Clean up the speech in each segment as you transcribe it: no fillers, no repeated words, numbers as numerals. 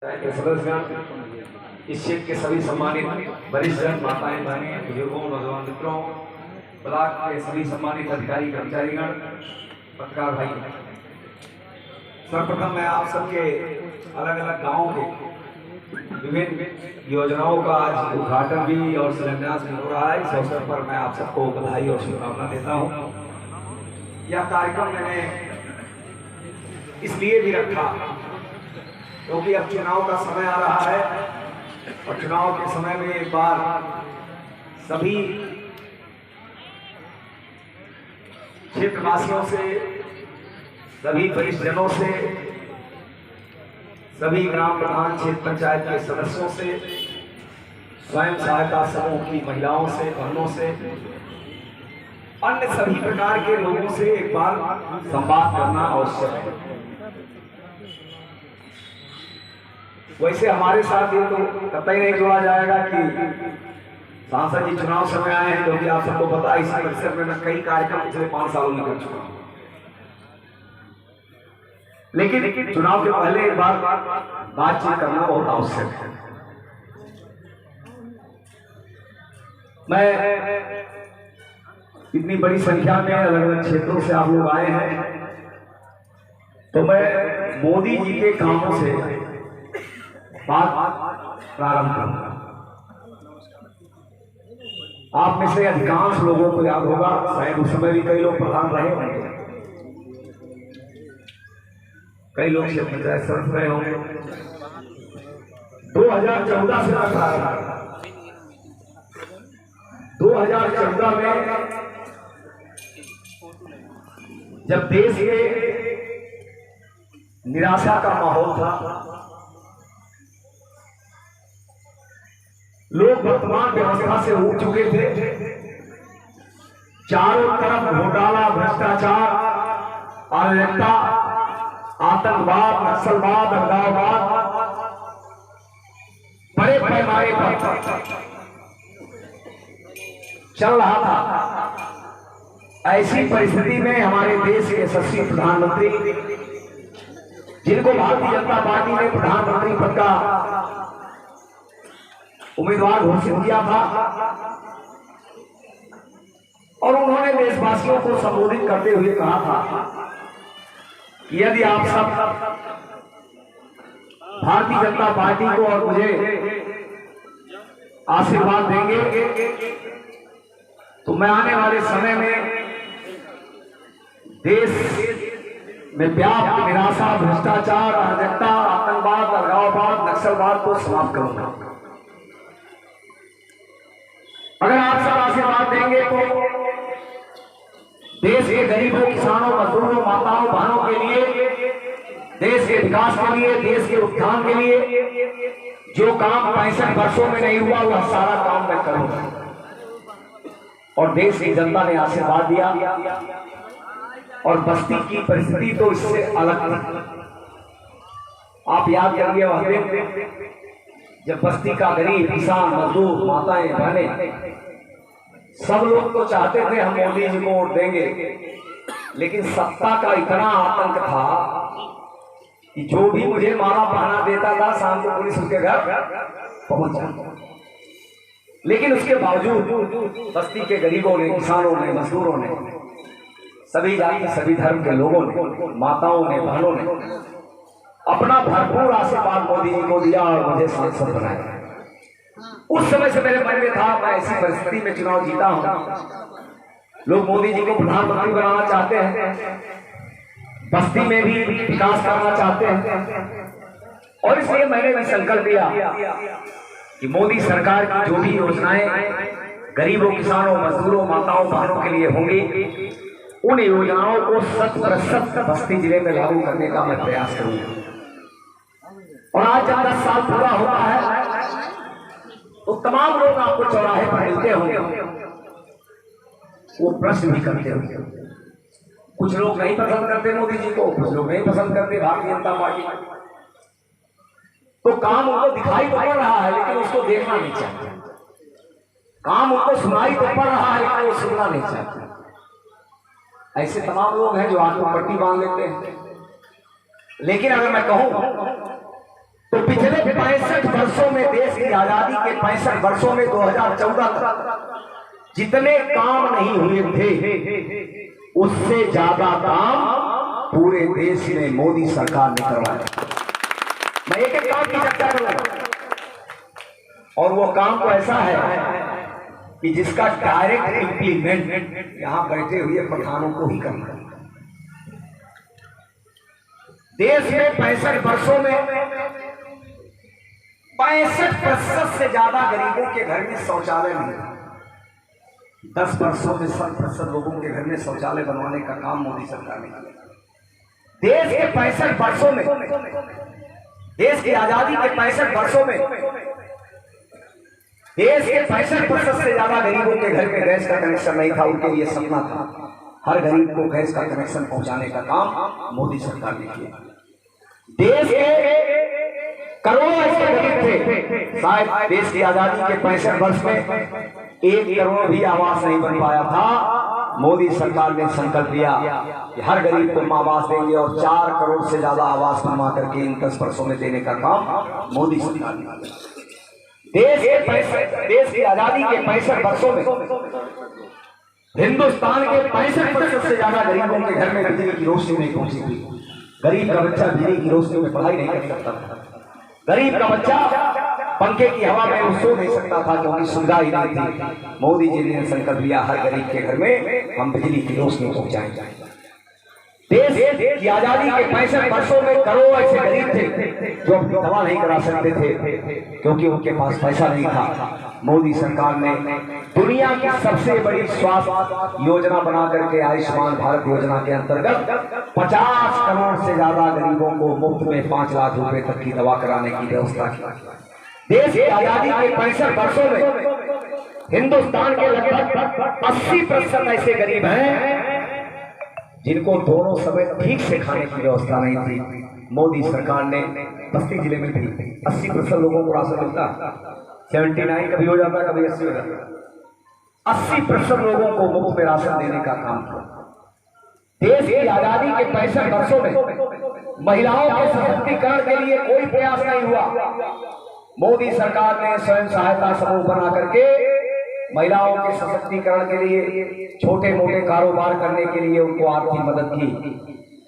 सदस्यगण, इस क्षेत्र के सभी सम्मानित वरिष्ठ माताएं बहनें बुजुर्गों नौजवान मित्रों, ब्लॉक के सभी सम्मानित अधिकारी कर्मचारीगण, पत्रकार भाई, सर्वप्रथम मैं आप सबके अलग अलग गांवों के विभिन्न योजनाओं का आज उद्घाटन भी और शिलान्यास भी हो रहा है। इस अवसर पर मैं आप सबको बधाई और शुभकामना देता हूँ। यह कार्यक्रम मैंने इसलिए भी रखा क्योंकि अब चुनाव का समय आ रहा है और चुनाव के समय में एक बार सभी क्षेत्रवासियों से, सभी वरिष्ठजनों से, सभी ग्राम प्रधान, क्षेत्र पंचायत के सदस्यों से, स्वयं सहायता समूह की महिलाओं से, बहनों से, अन्य सभी प्रकार के लोगों से एक बार संवाद करना आवश्यक है। वैसे हमारे साथ ये तो कतई नहीं जोड़ा जाएगा कि सांसद जी चुनाव समय आए हैं, क्योंकि आप सबको पता है इस परिसर में मैं कई कार्यक्रम पिछले 5 सालों में कर चुका हूं। लेकिन चुनाव के पहले एक बार बातचीत करना बहुत आवश्यक है। मैं इतनी बड़ी संख्या में अलग अलग क्षेत्रों से आप लोग आए हैं, तो मैं मोदी जी के कामों से बात प्रारंभ करूंगा। आप में से अधिकांश लोगों को याद होगा, शायद उस समय भी कई लोग प्रधान रहे होंगे, कई लोग क्षेत्र पंचायत सदस्य रहे होंगे। 2014 से रखा है। 2014 में जब देश में निराशा का माहौल था, लोग वर्तमान व्यवस्था से उठ चुके थे, चारों तरफ घोटाला, भ्रष्टाचार, अराजकता, आतंकवाद, नक्सलवाद, अलगाववाद बड़े पैमाने पर चल रहा था। ऐसी परिस्थिति में हमारे देश के यशस्वी प्रधानमंत्री, जिनको भारतीय जनता पार्टी ने प्रधानमंत्री पद का उम्मीदवार घोषित किया था, और उन्होंने देशवासियों को संबोधित करते हुए कहा था कि यदि आप सब भारतीय जनता पार्टी को और मुझे आशीर्वाद देंगे तो मैं आने वाले समय में देश में व्याप्त निराशा, भ्रष्टाचार, अराजकता, आतंकवाद, अलगाववाद, नक्सलवाद को समाप्त करूंगा। अगर आप सब आशीर्वाद देंगे तो देश के गरीबों, किसानों, मजदूरों, माताओं, बहनों के लिए, देश के विकास के लिए, देश के उत्थान के लिए जो काम 65 वर्षों में नहीं हुआ, वह सारा काम मैं करूंगा। और देश की जनता ने आशीर्वाद दिया, और बस्ती की परिस्थिति तो इससे अलग थी। आप याद करिए वह दिन जब बस्ती का गरीब, किसान, मजदूर, माताएं, बहनें, सब लोग तो चाहते थे हम मोदी जी को वोट देंगे, लेकिन सत्ता का इतना आतंक था कि जो भी मुझे माला पहना देता था, शाम को पुलिस उसके घर पहुंच जाता। लेकिन उसके बावजूद बस्ती के गरीबों ने, किसानों ने, मजदूरों ने, सभी जाति, सभी धर्म के लोगों ने, माताओं ने, बहनों ने अपना भरपूर आशीर्वाद मोदी जी को दिया और मुझे सांसद बनाया। उस समय से मेरे मन में था, मैं ऐसी परिस्थिति में चुनाव जीता हूं। लोग मोदी जी को प्रधानमंत्री बनाना चाहते हैं, बस्ती में भी विकास करना चाहते हैं, और इसलिए मैंने भी संकल्प लिया कि मोदी सरकार की जो भी योजनाएं गरीबों, किसानों, मजदूरों, माताओं, बहनों के लिए होंगी, उन योजनाओं को 100% बस्ती जिले में लागू करने का मैं प्रयास करूंगा। और आज जब 10 साल पूरा हुआ है तो तमाम लोग आपको चौराहे पर मिलते होंगे, वो प्रश्न भी करते होंगे। कुछ लोग नहीं पसंद करते मोदी जी को, कुछ लोग नहीं पसंद करते भारतीय जनता पार्टी। तो काम उनको दिखाई तो पड़ रहा है, लेकिन उसको देखना नहीं चाहते। काम उनको सुनाई तो पड़ रहा है, लेकिन वो सुनना नहीं चाहते। ऐसे तमाम लोग हैं जो आंखों पट्टी बांध लेते हैं। लेकिन अगर मैं कहूं तो पिछले 65 वर्षों में, देश की आजादी के 65 वर्षों में 2014 तक जितने काम नहीं हुए थे उससे ज्यादा काम पूरे देश में मोदी सरकार ने करवाया। मैं एक एक काम की चर्चा करूंगा और वो काम तो ऐसा है कि जिसका डायरेक्ट इंप्लीमेंट यहां बैठे हुए प्रधानों को ही करना है। देश में 65 वर्षों में 65% से ज्यादा गरीबों के घर में शौचालय नहीं था। 10 वर्षों में 100% लोगों के घर में शौचालय बनवाने का काम मोदी सरकार ने किया। देश के 65 वर्षों में, देश की आजादी के 65 वर्षों में देश के 65% से ज्यादा गरीबों के घर में गैस का कनेक्शन नहीं था। उनके लिए सपना था हर गरीब को गैस का कनेक्शन पहुंचाने का काम मोदी सरकार ने किया। देश के करोड़ों ऐसे गरीब थे, शायद देश की आजादी के 65 वर्ष में 1 करोड़ भी आवास नहीं बन पाया था। मोदी सरकार ने संकल्प लिया कि हर गरीब को आवास देंगे और 4 करोड़ से ज्यादा आवास बनवा करके इन 10 वर्षों में देने का काम मोदी सरकार ने किया। देश की आजादी के 65 वर्षों में हिंदुस्तान के 65% से ज्यादा गरीबों के घर में बिजली की रोशनी नहीं पहुंची थी। गरीब का बच्चा बिजली की रोशनी में पढ़ाई नहीं कर सकता था। गरीब का बच्चा पंखे की हवा में सो नहीं सकता था क्योंकि सुविधा ही नहीं थी। मोदी जी ने संकल्प लिया हर गरीब के घर में हम बिजली की रोशनी पहुंचाएंगे। देश की आजादी के 65 वर्षों में करोड़ों ऐसे गरीब थे जो अपनी दवा नहीं करा सकते थे क्योंकि उनके पास पैसा नहीं था। मोदी सरकार ने दुनिया की सबसे बड़ी स्वास्थ्य योजना बना करके आयुष्मान भारत योजना के अंतर्गत 50 करोड़ से ज्यादा गरीबों को मुफ्त में 5 लाख रुपए तक की दवा कराने की व्यवस्था की। देश की आजादी के 65 वर्षों में हिंदुस्तान के लगभग 80% ऐसे गरीब हैं जिनको दोनों समय ठीक से खाने की व्यवस्था नहीं थी। मोदी सरकार ने बस्ती जिले में भी 80% लोगों को राशन मिलता, 79 कभी हो जाता, कभी 80 हो जाता। 80% लोगों को मुफ्त में राशन देने का काम किया। देश की आजादी के 65 वर्षों में महिलाओं के सशक्तिकरण के लिए कोई प्रयास नहीं हुआ। मोदी सरकार ने स्वयं सहायता समूह बना करके महिलाओं के सशक्तिकरण के लिए, छोटे मोटे कारोबार करने के लिए उनको आर्थिक मदद की।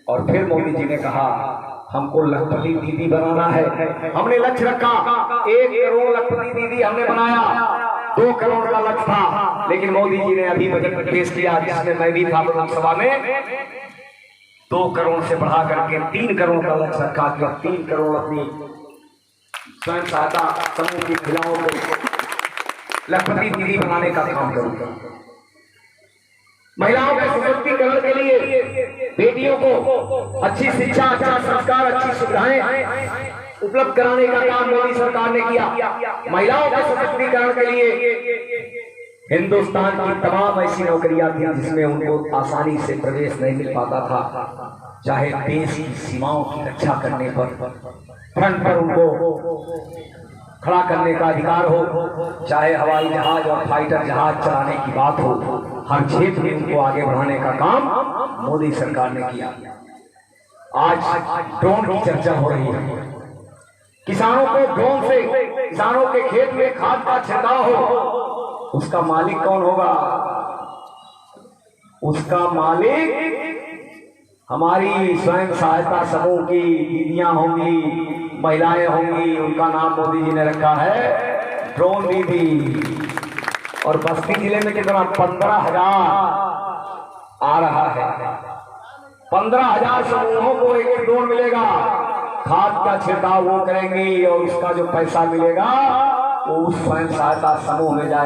और फिर मोदी जी ने कहा हमको लखपति दीदी बनाना है। हमने लक्ष्य रखा 1 करोड़ लखपति दीदी हमने बनाया। 2 करोड़ का लक्ष्य था, लेकिन मोदी जी ने अभी बजट पेश किया जिसमें मैं भी था लोकसभा में, 2 करोड़ से बढ़ा करके 3 करोड़ का लक्ष्य रखा कि 3 करोड़ अपनी स्वयं सहायता समूह की महिलाओं को लखपति दीदी बनाने का काम करूंगा। महिलाओं के सशक्तिकरण के लिए बेटियों को अच्छी शिक्षा, अच्छा संस्कार, अच्छी सुविधाएं उपलब्ध कराने का काम मोदी सरकार ने किया। महिलाओं के सशक्तिकरण के लिए हिंदुस्तान की तमाम ऐसी नौकरियां थी जिसमें उनको आसानी से प्रवेश नहीं मिल पाता था। चाहे देश की सीमाओं की रक्षा करने पर फ्रंट पर उनको खड़ा करने का अधिकार हो, चाहे हवाई जहाज और फाइटर जहाज चलाने की बात हो, हर क्षेत्र में उनको आगे बढ़ाने का काम मोदी सरकार ने किया। आज ड्रोन की चर्चा हो रही है। किसानों को ड्रोन से किसानों के खेत में खाद का छिड़काव हो, उसका मालिक कौन होगा? उसका मालिक हमारी स्वयं सहायता समूह की दीदियां होंगी, महिलाएं होंगी। उनका नाम मोदी जी ने रखा है ड्रोन दीदी। और बस्ती जिले में कितना 15,000 आ रहा है। 15,000 समूहों को एक ड्रोन मिलेगा। खाद का छिड़काव वो करेंगी और उसका जो पैसा मिलेगा वो उस स्वयं सहायता समूह में जाएगा।